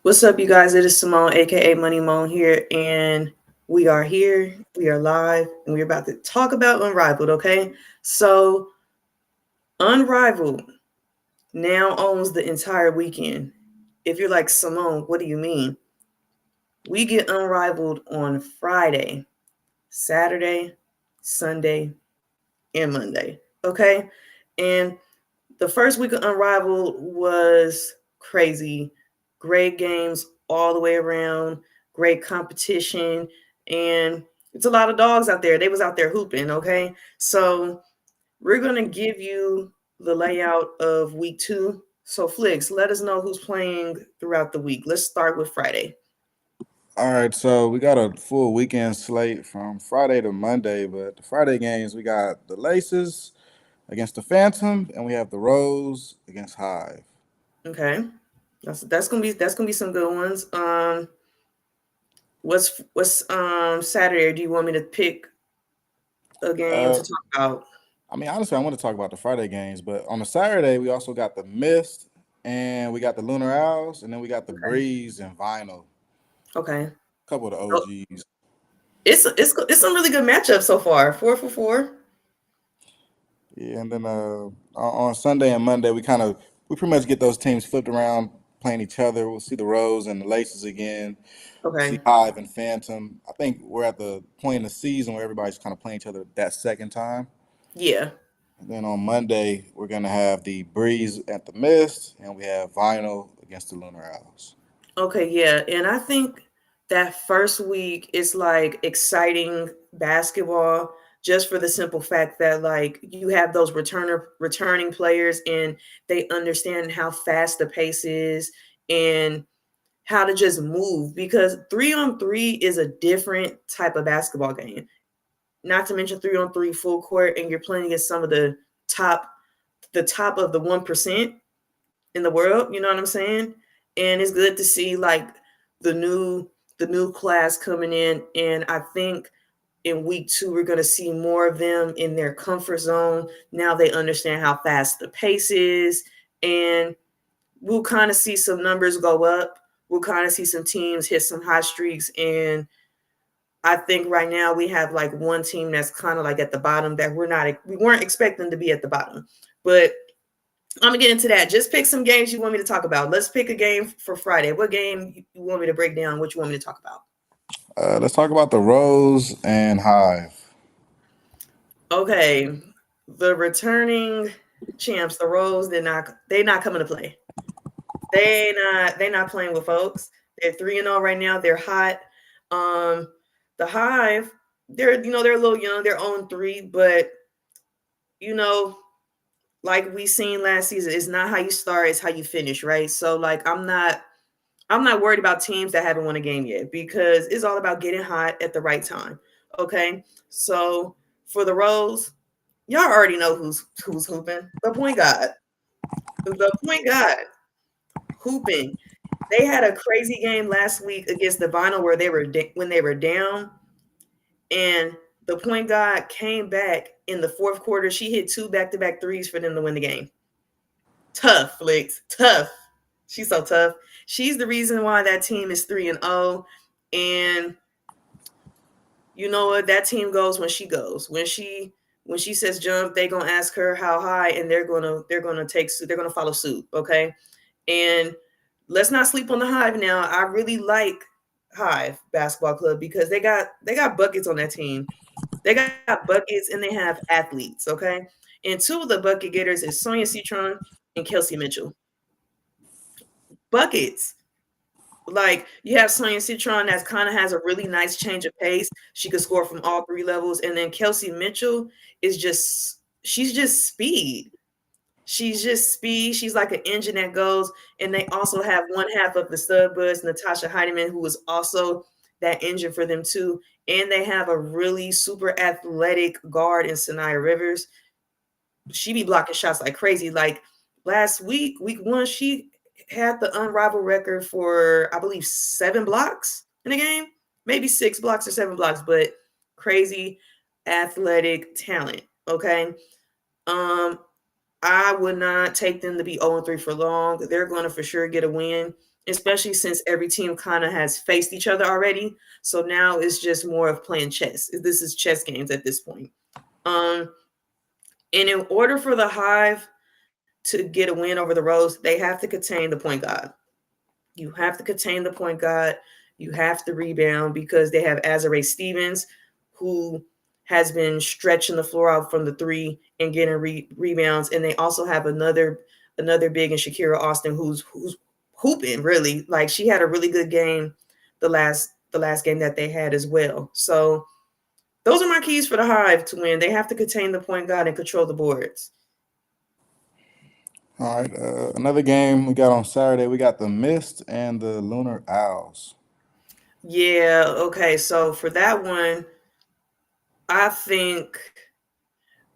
What's up, you guys? It is Simone, aka Money Moan here, and we are here. We are live, and we're about to talk about Unrivaled. Okay, so Unrivaled now owns the entire weekend. If you're like Simone, what do you mean? We get Unrivaled on Friday, Saturday, Sunday, and Monday. Okay, and the first week of Unrivaled was crazy. Great games all the way around, great competition, and it's a lot of dogs out there. They was out there hooping, okay? So we're gonna give you the layout of week two. So Flix, let us know who's playing throughout the week. Let's start with Friday. All right, so we got a full weekend slate from Friday to Monday, but the Friday games we got the Laces against the Phantom, and we have the Rose against Hive. Okay. That's gonna be some good ones. What's Saturday? Do you want me to pick a game Uh, to talk about? honestly, I want to talk about the Friday games, but on the Saturday we also got the Mist, and we got the Lunar Owls, and then we got the Okay. Breeze and Vinyl, Okay. a couple of the Oh, OGs. it's some really good matchups so far. 4 for 4. Yeah, and then on Sunday and Monday we pretty much get those teams flipped around playing each other. We'll see the Rose and the Laces again. See Okay. Hive and Phantom. I think we're at the point in the season where everybody's kind of playing each other that second time. Yeah. And then on Monday, we're going to have the Breeze at the Mist, and we have Vinyl against the Lunar Owls. Okay. Yeah. And I think that first week is like exciting basketball just for the simple fact that like you have those returning players and they understand how fast the pace is and how to just move because 3-on-3 is a different type of basketball game. Not to mention 3-on-3 full court, and you're playing against some of top, the top of the 1% in the world. You know what I'm saying? And it's good to see like the new the new class coming in, and I think in week two we're going to see more of them in their comfort zone. Now they understand how fast the pace is, and we'll kind of see some numbers go up. We'll kind of see some teams hit some hot streaks, and I think right now we have like one team that's kind of like at the bottom that we weren't expecting to be at the bottom. But I'm gonna get into that. Just pick some games you want me to talk about. Let's pick a game for Friday. What game you want me to break down? What you want me to talk about? Let's talk about the Rose and Hive. Okay, the returning champs, the Rose, they not coming to play. They not playing with folks. They're 3-0 right now. They're hot. Um, the Hive, they're a little young. They're on three, but you know like we seen last season, it's not how you start, it's how you finish, right? So like I'm not worried about teams that haven't won a game yet because it's all about getting hot at the right time. Okay. So for the Rose, y'all already know who's hooping. The point guard. The point guard hooping. They had a crazy game last week against the Vinyl where when they were down, and the point guard came back in the fourth quarter. She hit two back-to-back threes for them to win the game. Tough, Flicks. Tough. She's so tough. She's the reason why that team is 3-0. And you know what? That team goes when she goes. When she says jump, they're gonna ask her how high, and they're gonna follow suit. Okay. And let's not sleep on the Hive now. I really like Hive Basketball Club because they got buckets on that team. They got buckets and they have athletes. Okay. And two of the bucket getters is Sonia Citron and Kelsey Mitchell. Buckets. Like you have Sonia Citron that kind of has a really nice change of pace. She could score from all three levels, and then Kelsey Mitchell is she's just speed. She's just speed. She's like an engine that goes. And they also have one half of the stud bus, Natasha Heidemann, who is also that engine for them too. And they have a really super athletic guard in Sanaya Rivers. She be blocking shots like crazy. Like last week, week one, she had the unrivaled record for I believe 7 blocks in a game, maybe 6 blocks or 7 blocks, but crazy athletic talent. Okay. Um, I would not take them to be 0-3 for long. They're going to for sure get a win. especially since every team kind of has faced each other already. So now it's just more of playing chess. This is chess games at this point. Um, and in order for the Hive to get a win over the Rose, they have to contain the point guard. You have to contain the point guard. You have to rebound because they have Azare Stevens, who has been stretching the floor out from the three and getting rebounds, and they also have another big in Shakira Austin, who's hooping really. Like she had a really good game the last game that they had as well. So those are my keys for the Hive to win. They have to contain the point guard and control the boards. All right. Another game we got on Saturday. We got the Mist and the Lunar Owls. Yeah, okay. So for that one, I think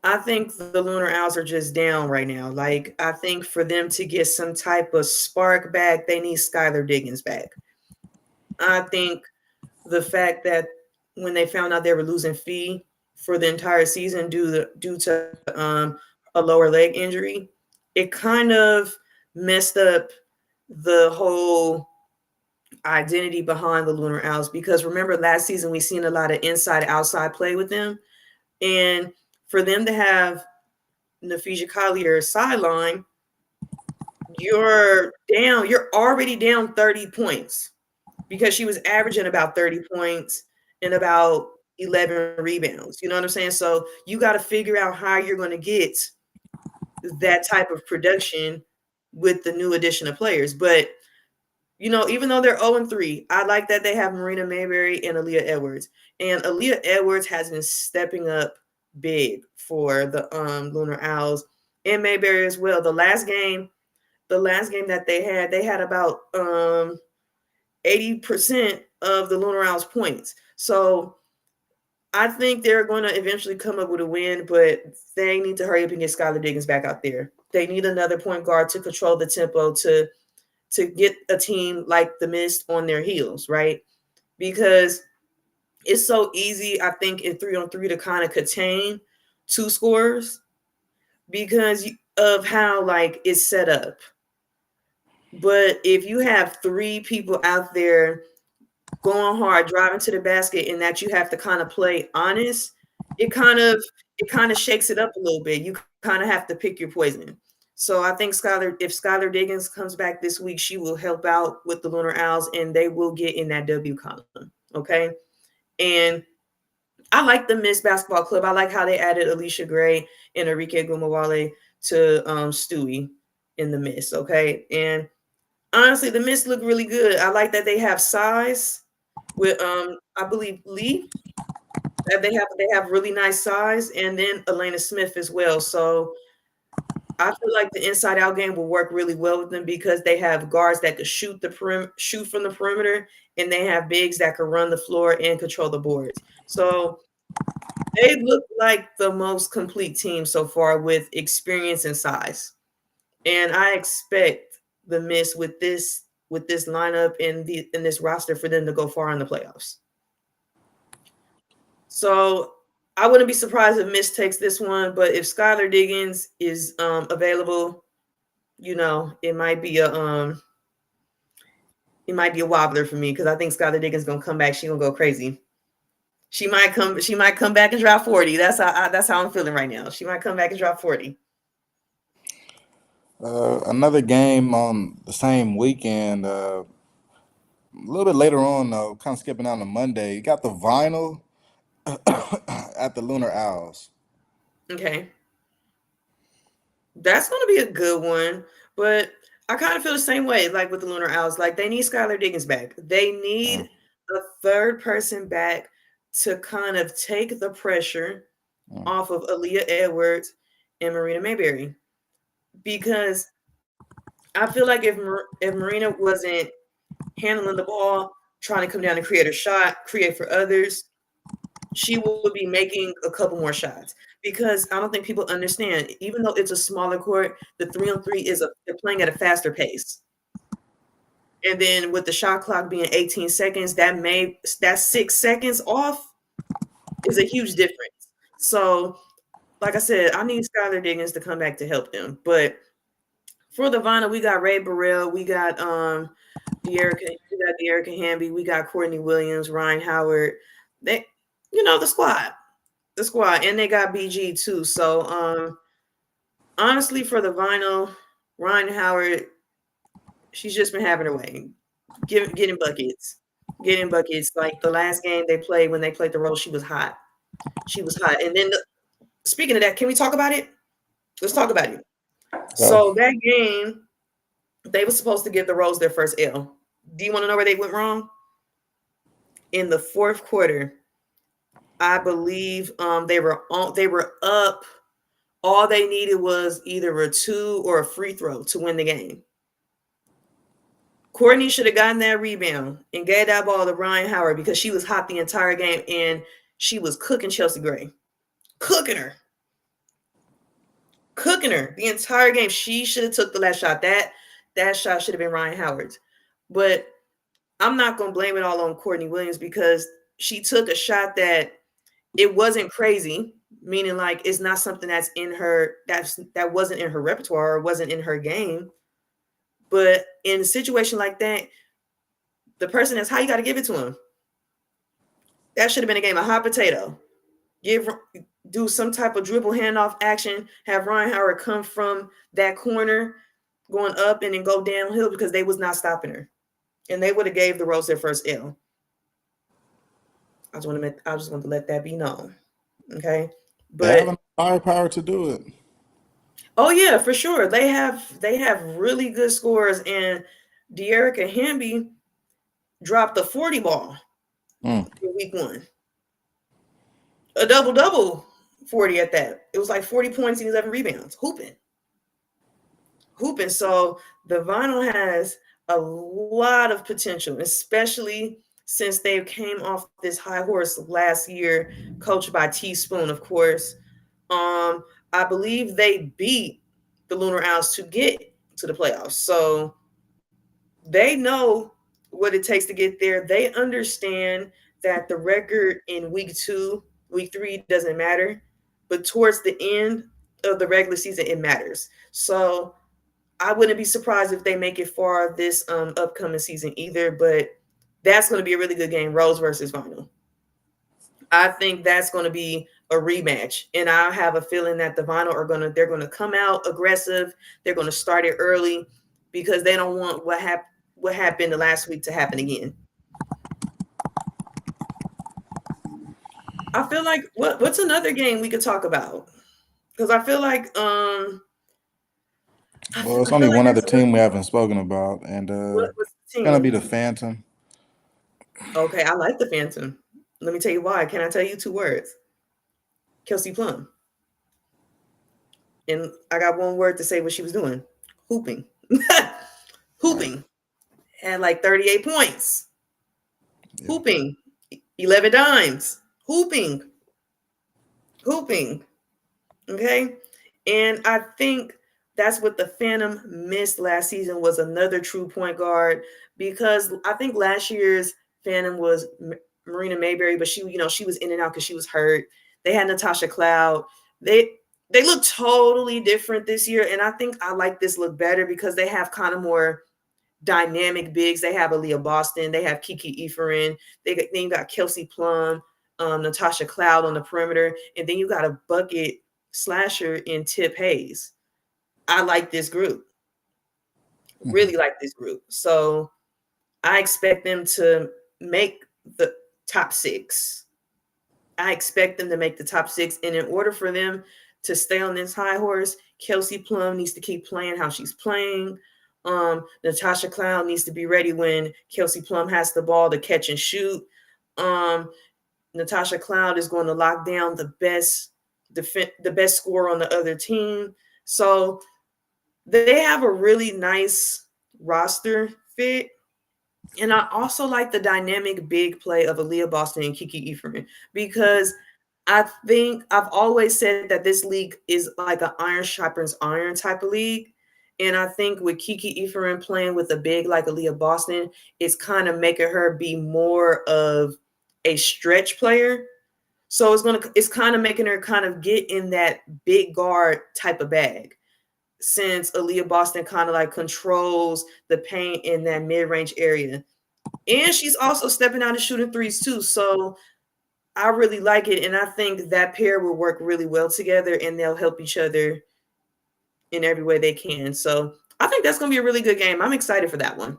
I think the Lunar Owls are just down right now. Like I think for them to get some type of spark back, they need Skylar Diggins back. I think the fact that when they found out they were losing Fee for the entire season due to a lower leg injury, it kind of messed up the whole identity behind the Lunar Owls because remember last season we seen a lot of inside outside play with them, and for them to have Nafisha Collier sideline, you're already down 30 points because she was averaging about 30 points and about 11 rebounds. You know what I'm saying? So you got to figure out how you're going to get that type of production with the new addition of players. But even though they're 0-3, I like that they have Marina Mayberry and Aaliyah Edwards. And Aaliyah Edwards has been stepping up big for the Lunar Owls and Mayberry as well. The last game that they had about 80% of the Lunar Owls points. So I think they're going to eventually come up with a win, but they need to hurry up and get Skylar Diggins back out there. They need another point guard to control the tempo to get a team like the Mist on their heels, right? Because it's so easy, I think, in 3-on-3 to kind of contain two scorers because of how like it's set up. But if you have three people out there going hard, driving to the basket, and that you have to kind of play honest, it kind of it kind of shakes it up a little bit. You kind of have to pick your poison. So I think if Skylar Diggins comes back this week, she will help out with the Lunar Owls, and they will get in that W column. Okay, and I like the Miss Basketball Club. I like how they added Alicia Gray and Enrique Gumawale to Stewie in the Miss. Okay, and honestly, the Miss look really good. I like that they have size with I believe Lee that they have really nice size, and then Elena Smith as well. So I feel like the inside out game will work really well with them because they have guards that could shoot from the perimeter, and they have bigs that can run the floor and control the boards. So they look like the most complete team so far with experience and size. And I expect the Miss with this lineup and this roster for them to go far in the playoffs. So I wouldn't be surprised if Miss takes this one, but if Skylar Diggins is available, it might be a wobbler for me because I think Skylar Diggins gonna come back. She gonna go crazy. She might come back and drop 40. That's how I'm feeling right now. She might come back and drop 40. Another game on the same weekend. A little bit later on, though, kind of skipping on to Monday. You got the Vinyl at the Lunar Owls. Okay. That's going to be a good one. But I kind of feel the same way, like with the Lunar Owls. Like they need Skylar Diggins back. They Mm, need a third person back to kind of take the pressure mm. off of Aaliyah Edwards and Marina Mayberry. Because I feel like if Marina wasn't handling the ball, trying to come down and create a shot, create for others, she will be making a couple more shots because I don't think people understand. Even though it's a smaller court, the 3-on-3 they're playing at a faster pace. And then with the shot clock being 18 seconds, that 6 seconds off is a huge difference. So, like I said, I need Skylar Diggins to come back to help them. But For the vinyl, we got Ray Burrell, we got De'Erica Hamby, we got Courtney Williams, Ryan Howard. They, the squad, and they got BG too. So honestly, for the vinyl, Ryan Howard, she's just been having her way, getting buckets. Like the last game they played when they played the Rose, she was hot. She was hot. And then speaking of that, can we talk about it? Let's talk about it. Go. So that game, they were supposed to give the Rose their first L. Do you want to know where they went wrong? In the fourth quarter, I believe they were up. All they needed was either a two or a free throw to win the game. Courtney should have gotten that rebound and gave that ball to Ryan Howard because she was hot the entire game and she was cooking Chelsea Gray. Cooking her. Cooking her the entire game. She should have took the last shot. That shot should have been Ryan Howard's. But I'm not gonna blame it all on Courtney Williams because she took a shot that it wasn't crazy, meaning like it's not something that's in her that wasn't in her repertoire or wasn't in her game. But in a situation like that, the person that's high, you got to give it to him. That should have been a game of hot potato. Give Do some type of dribble handoff action. Have Ryan Howard come from that corner, going up and then go downhill because they was not stopping her, and they would have gave the Rose their first L. I just want to let that be known. Okay, They have but enough firepower to do it. oh yeah, for sure they have really good scores, and De'Erica Hamby dropped the 40 ball Mm. in week one. A double double 40 at that. It was like 40 points and 11 rebounds. Hooping. So the vinyl has a lot of potential, especially since they came off this high horse last year, coached by Teaspoon, of course. I believe they beat the Lunar Owls to get to the playoffs. So they know what it takes to get there. They understand that the record in week three doesn't matter, but towards the end of the regular season, it matters. So I wouldn't be surprised if they make it far this upcoming season either. But that's going to be a really good game, Rose versus Vinyl. I think that's going to be a rematch, and I have a feeling that the Vinyl they're going to come out aggressive. They're going to start it early because they don't want what happened the last week to happen again. I feel like what's another game we could talk about? Because Well, it's I feel only like one other there's team we haven't spoken about, and what's the it's gonna team? be the Phantom. Okay, I like the Phantom. Let me tell you why. Can I tell you two words? Kelsey Plum. And I got one word to say what she was doing. Hooping. Hooping. Had like 38 points. Yeah. Hooping. 11 dimes. Hooping. Hooping. Okay. And I think that's what the Phantom missed last season was another true point guard because I think last year's Phantom was Marina Mayberry, but she was in and out because she was hurt. They had Natasha Cloud. They they look totally different this year, and I think I like this look better because they have kind of more dynamic bigs. They have Aaliyah Boston. They have Kiki Eferin. Then you got Kelsey Plum, Natasha Cloud on the perimeter, and then you got a bucket slasher in Tip Hayes. I like this group. Mhm. Really like this group. So I expect them to make the top six. I expect them to make the top six. And in order for them to stay on this high horse, Kelsey Plum needs to keep playing how she's playing. Natasha Cloud needs to be ready when Kelsey Plum has the ball to catch and shoot. Um, Natasha Cloud is going to lock down the best scorer on the other team. So they have a really nice roster fit. And I also like the dynamic big play of Aaliyah Boston and Kiki Eferman because I think I've always said that this league is like an iron sharpens iron type of league. And I think with Kiki Eferman playing with a big like Aaliyah Boston, it's kind of making her be more of a stretch player. So it's kind of making her kind of get in that big guard type of bag. since Aaliyah Boston kind of like controls the paint in that mid-range area. And she's also stepping out and shooting threes too. So I really like it. And I think that pair will work really well together and they'll help each other in every way they can. So I think that's going to be a really good game. I'm excited for that one.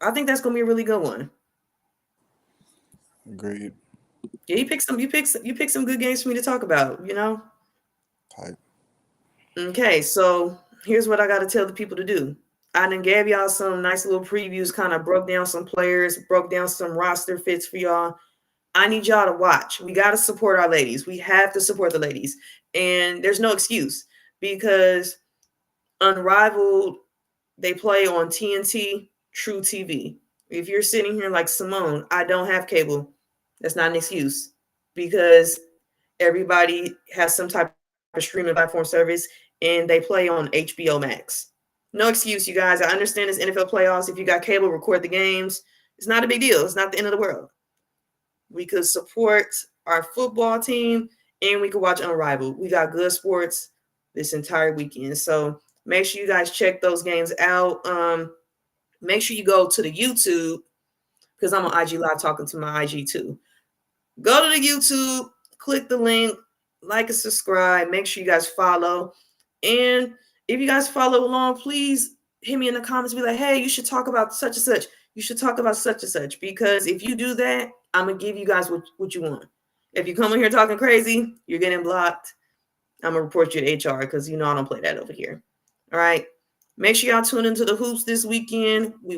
I think that's going to be a really good one. Agreed. Yeah, you pick some good games for me to talk about, you know? Type. Okay, so here's what I got to tell the people to do. I done gave y'all some nice little previews, kind of broke down some players, broke down some roster fits for y'all. I need y'all to watch. We got to support our ladies. We have to support the ladies. And there's no excuse because Unrivaled, they play on TNT, True TV. If you're sitting here like Simone, I don't have cable. That's not an excuse because everybody has some type of streaming platform service and they play on HBO Max. No excuse, you guys. I understand it's NFL playoffs. If you got cable, record the games. It's not a big deal. It's not the end of the world. We could support our football team and we could watch Unrivaled. We got good sports this entire weekend. So make sure you guys check those games out. Make sure you go to the YouTube because I'm on IG Live talking to my IG too. Go to the YouTube, click the link, like and subscribe. Make sure you guys follow. And if you guys follow along, please hit me in the comments. Be like, hey, you should talk about such and such. You should talk about such and such. Because if you do that, I'm going to give you guys what you want. If you come in here talking crazy, you're getting blocked. I'm going to report you to HR because you know I don't play that over here. All right. Make sure y'all tune into the hoops this weekend. We